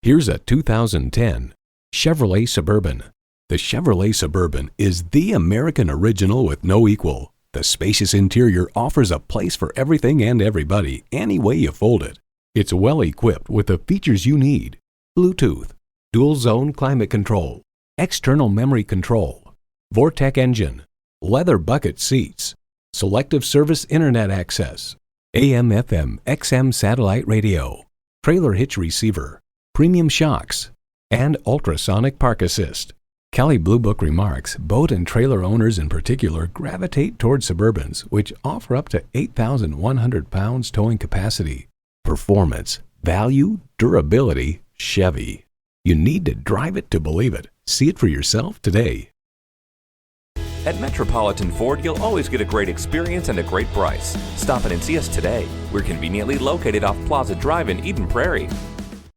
Here's a 2010 Chevrolet Suburban. The Chevrolet Suburban is the American original with no equal. The spacious interior offers a place for everything and everybody, any way you fold it. It's well equipped with the features you need: Bluetooth, dual zone climate control, external memory control, Vortec engine, leather bucket seats, selective service internet access, AM/FM XM satellite radio, trailer hitch receiver, premium shocks, and ultrasonic park assist. Kelley Blue Book remarks boat and trailer owners in particular gravitate toward Suburbans, which offer up to 8,100 pounds towing capacity. Performance, value, durability, Chevy. You need to drive it to believe it. See it for yourself today. At Metropolitan Ford, you'll always get a great experience and a great price. Stop in and see us today. We're conveniently located off Plaza Drive in Eden Prairie.